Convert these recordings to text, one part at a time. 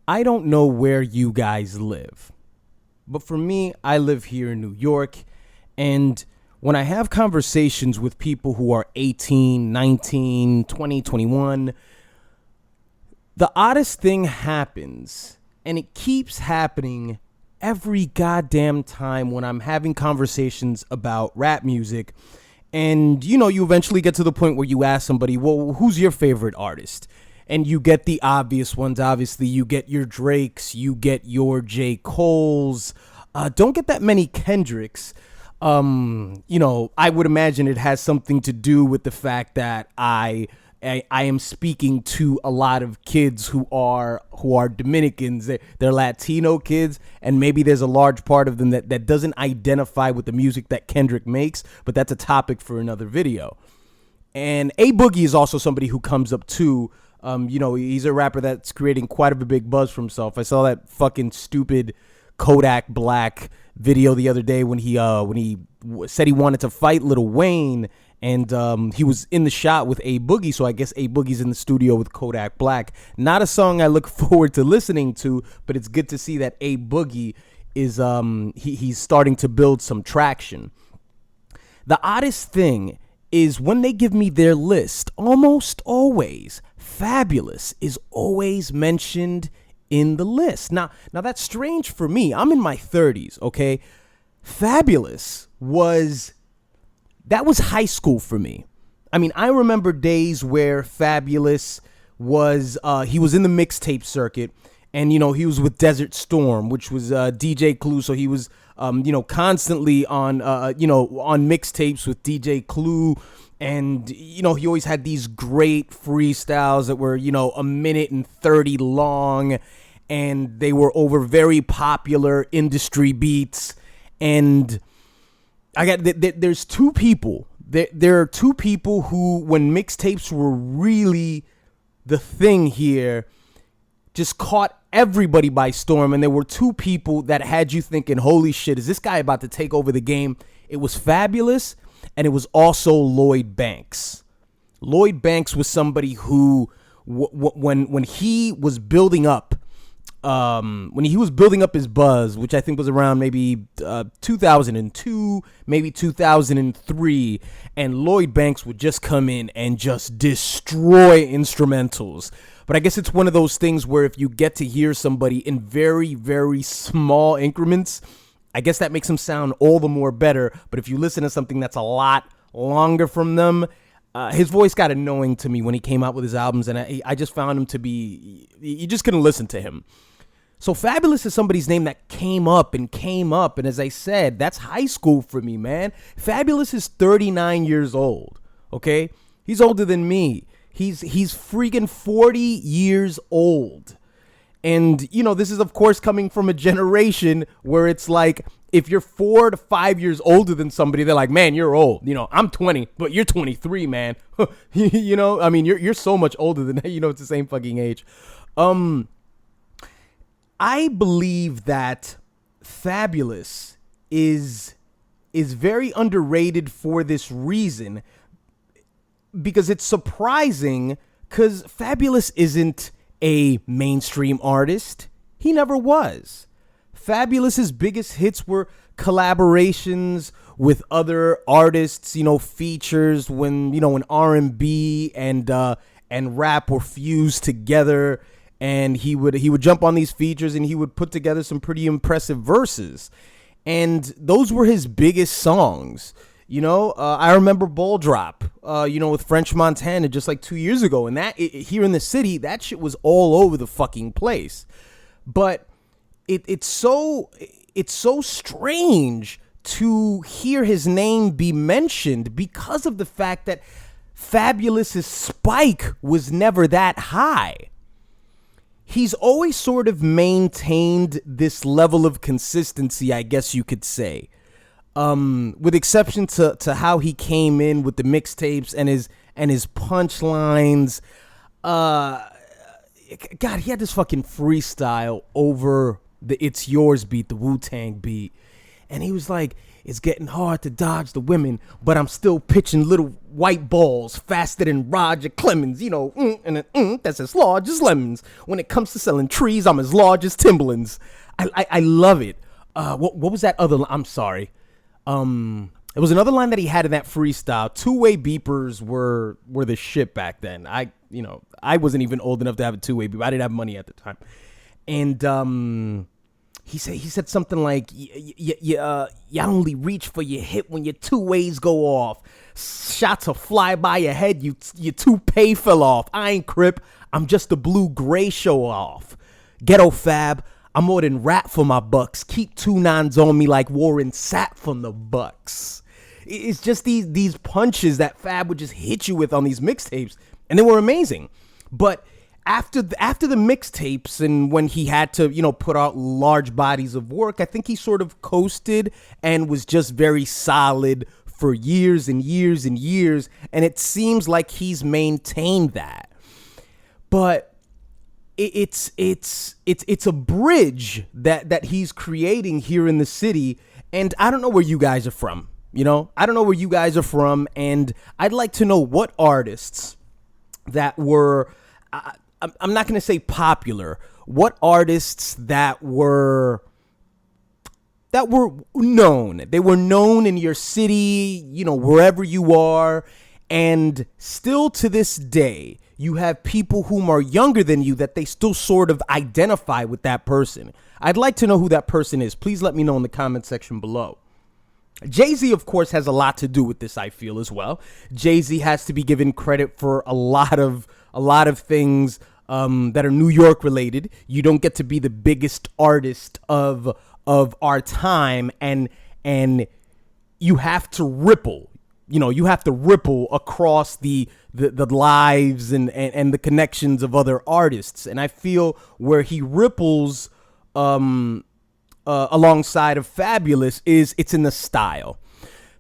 I don't know where you guys live, but for me, I live here in New York. And when I have conversations with people who are 18, 19, 20, 21, the oddest thing happens, and it keeps happening every goddamn time when I'm having conversations about rap music. And, you eventually get to the point where you ask somebody, well, who's your favorite artist? And you get the obvious ones. Obviously, you get your Drakes, you get your J. Coles. Don't get that many Kendricks. I would imagine it has something to do with the fact that I am speaking to a lot of kids who are Dominicans. They're Latino kids, and maybe there's a large part of them that doesn't identify with the music that Kendrick makes, but that's a topic for another video. And A Boogie is also somebody who comes up too. He's a rapper that's creating quite a big buzz for himself. I saw that fucking stupid Kodak Black video the other day when he said he wanted to fight Lil Wayne, and he was in the shot with A Boogie, so I guess A Boogie's in the studio with Kodak Black. Not a song I look forward to listening to, but it's good to see that A Boogie is he's starting to build some traction. The oddest thing is when they give me their list, almost always Fabolous is always mentioned in the list. Now that's strange for me. I'm in my 30s, okay? Fabolous was high school for me. I mean, I remember days where Fabolous was he was in the mixtape circuit, and he was with Desert Storm, which was DJ Clue, so he was constantly on on mixtapes with DJ Clue. And, he always had these great freestyles that were, a minute and 30 long. And they were over very popular industry beats. And there's two people. There are two people who, when mixtapes were really the thing here, just caught everybody by storm. And there were two people that had you thinking, holy shit, is this guy about to take over the game? It was Fabolous, and it was also Lloyd Banks. Lloyd Banks was somebody who, when he was building up, his buzz, which I think was around maybe 2002, maybe 2003, and Lloyd Banks would just come in and just destroy instrumentals. But I guess it's one of those things where if you get to hear somebody in very, very small increments, I guess that makes them sound all the more better. But if you listen to something that's a lot longer from them, his voice got annoying to me when he came out with his albums, and I just found him to be, you just couldn't listen to him. So Fabolous is somebody's name that came up, and as I said, that's high school for me, man. Fabolous is 39 years old, okay? He's older than me. He's freaking 40 years old. And, this is, of course, coming from a generation where it's like, if you're 4 to 5 years older than somebody, they're like, man, you're old. I'm 20, but you're 23, man. You're so much older than that. It's the same fucking age. I believe that Fabolous is very underrated for this reason, because it's surprising, because Fabolous isn't a mainstream artist. He never was. Fabolous's biggest hits were collaborations with other artists, features when R&B and rap were fused together, and he would jump on these features and he would put together some pretty impressive verses. And those were his biggest songs. I remember Ball Drop, with French Montana just like 2 years ago. And here in the city, that shit was all over the fucking place. But it's so strange to hear his name be mentioned because of the fact that Fabolous's spike was never that high. He's always sort of maintained this level of consistency, I guess you could say. With exception to how he came in with the mixtapes and his punchlines. God, he had this fucking freestyle over the It's Yourz beat, the Wu-Tang beat. And he was like, it's getting hard to dodge the women, but I'm still pitching little white balls faster than Roger Clemens. That's as large as lemons. When it comes to selling trees, I'm as large as Timberlands. I love it. What was that other line? I'm sorry. It was another line that he had in that freestyle. Two-way beepers were the shit back then. I wasn't even old enough to have a two-way beeper. I didn't have money at the time. And he said something like, you only reach for your hip when your two ways go off. Shots will fly by your head. Your toupee fell off. I ain't Crip. I'm just a blue-gray show off. Ghetto Fab. I'm more than rap for my bucks. Keep 2 9s on me like Warren Sapp from the Bucks. It's just these punches that Fab would just hit you with on these mixtapes, and they were amazing. But after the mixtapes and when he had to, put out large bodies of work, I think he sort of coasted and was just very solid for years and years and years. And it seems like he's maintained that. But it's a bridge that he's creating here in the city. And I don't know where you guys are from. I don't know where you guys are from. And I'd like to know what artists that were, I'm not going to say popular, what artists that were known. They were known in your city, wherever you are. And still to this day, you have people whom are younger than you that they still sort of identify with that person. I'd like to know who that person is. Please let me know in the comment section below. Jay-Z, of course, has a lot to do with this, I feel, as well. Jay-Z has to be given credit for a lot of things that are New York related. You don't get to be the biggest artist of our time, and you have to ripple. You have to ripple across the lives and the connections of other artists. And I feel where he ripples alongside of Fabolous it's in the style.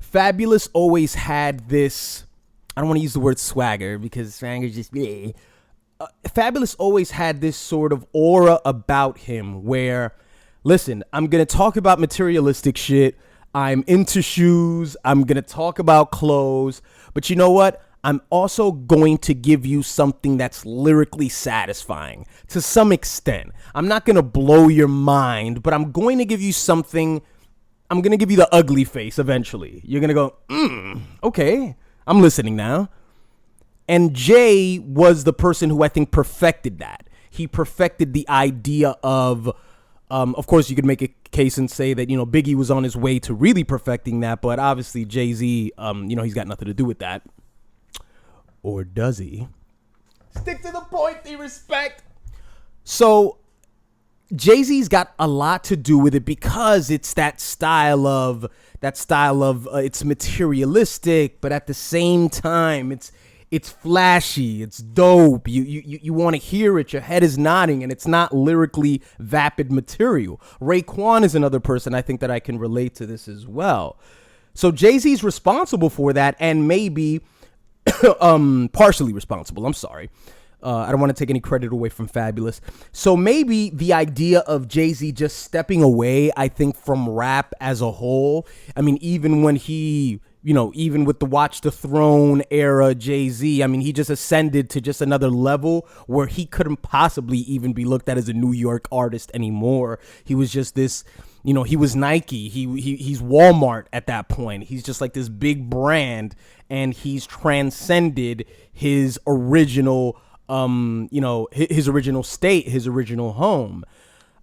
Fabolous always had this, I don't want to use the word swagger because swagger just bleh. Fabolous always had this sort of aura about him where, listen, I'm going to talk about materialistic shit. I'm into shoes. I'm going to talk about clothes. But you know what? I'm also going to give you something that's lyrically satisfying to some extent. I'm not going to blow your mind, but I'm going to give you something. I'm going to give you the ugly face eventually. You're going to go, okay, I'm listening now. And Jay was the person who I think perfected that. He perfected the idea of course, you could make a case and say that, Biggie was on his way to really perfecting that. But obviously, Jay-Z, he's got nothing to do with that. Or does he? Stick to the point, the respect. So Jay-Z's got a lot to do with it because it's that style of it's materialistic, but at the same time, it's flashy, it's dope. You want to hear it. Your head is nodding, and it's not lyrically vapid material. Raekwon is another person I think that I can relate to this as well. So Jay-Z's responsible for that, and maybe partially responsible. I'm sorry. I don't want to take any credit away from Fabolous. So maybe the idea of Jay-Z just stepping away, I think, from rap as a whole. I mean, even when he, even with the Watch the Throne era Jay-Z, I mean, he just ascended to just another level where he couldn't possibly even be looked at as a New York artist anymore. He was just this, he was Nike. He's Walmart at that point. He's just like this big brand, and he's transcended his original his original state, his original home.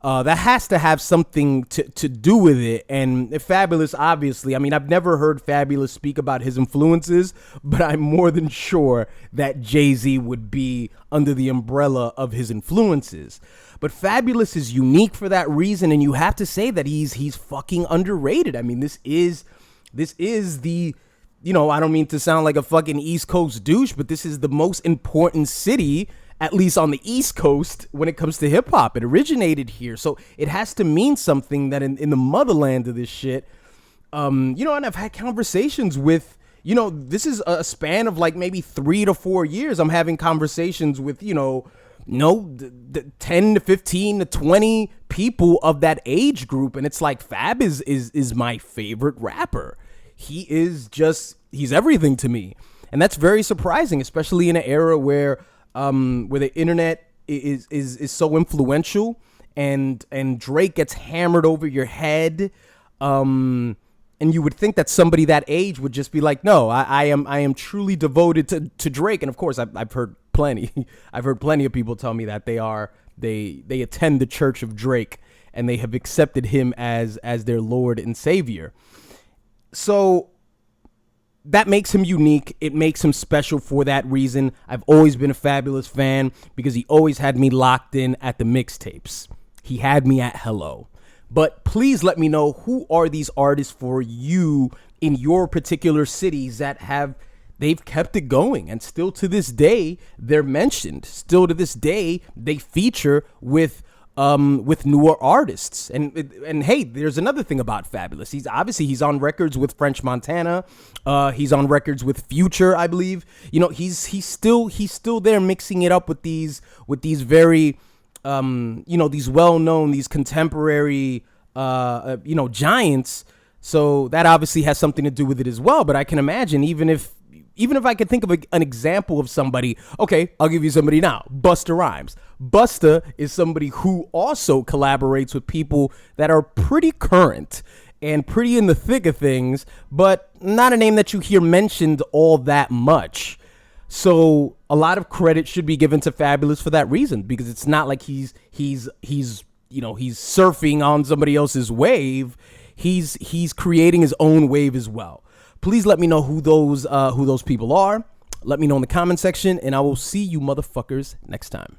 That has to have something to do with it. And Fabolous, obviously, I mean, I've never heard Fabolous speak about his influences, but I'm more than sure that Jay-Z would be under the umbrella of his influences. But Fabolous is unique for that reason, and you have to say that he's fucking underrated. I mean, this is the, I don't mean to sound like a fucking East Coast douche, but this is the most important city, at least on the East Coast, when it comes to hip hop. It originated here. So it has to mean something that in the motherland of this shit, and I've had conversations with, this is a span of like maybe 3 to 4 years. I'm having conversations with, 10 to 15 to 20 people of that age group. And it's like, Fab is my favorite rapper. He's everything to me. And that's very surprising, especially in an era where the internet is so influential and Drake gets hammered over your head. And you would think that somebody that age would just be like, no, I am truly devoted to Drake. And of course, I've heard plenty of people tell me that they attend the Church of Drake and they have accepted him as their Lord and Savior. So that makes him unique. It makes him special for that reason. I've always been a Fabolous fan because he always had me locked in at the mixtapes. He had me at hello. But please let me know, who are these artists for you in your particular cities that they've kept it going, and still to this day they're mentioned. Still to this day they feature with newer artists. And hey, there's another thing about Fabolous. He's on records with French Montana. He's on records with Future, I believe. He's still there mixing it up with these very these well-known, these contemporary, giants. So that obviously has something to do with it as well. But I can imagine, even if I could think of an example of somebody, okay, I'll give you somebody now, Busta Rhymes. Busta is somebody who also collaborates with people that are pretty current and pretty in the thick of things, but not a name that you hear mentioned all that much. So a lot of credit should be given to Fabolous for that reason, because it's not like he's surfing on somebody else's wave. He's creating his own wave as well. Please let me know who those people are. Let me know in the comment section, and I will see you motherfuckers next time.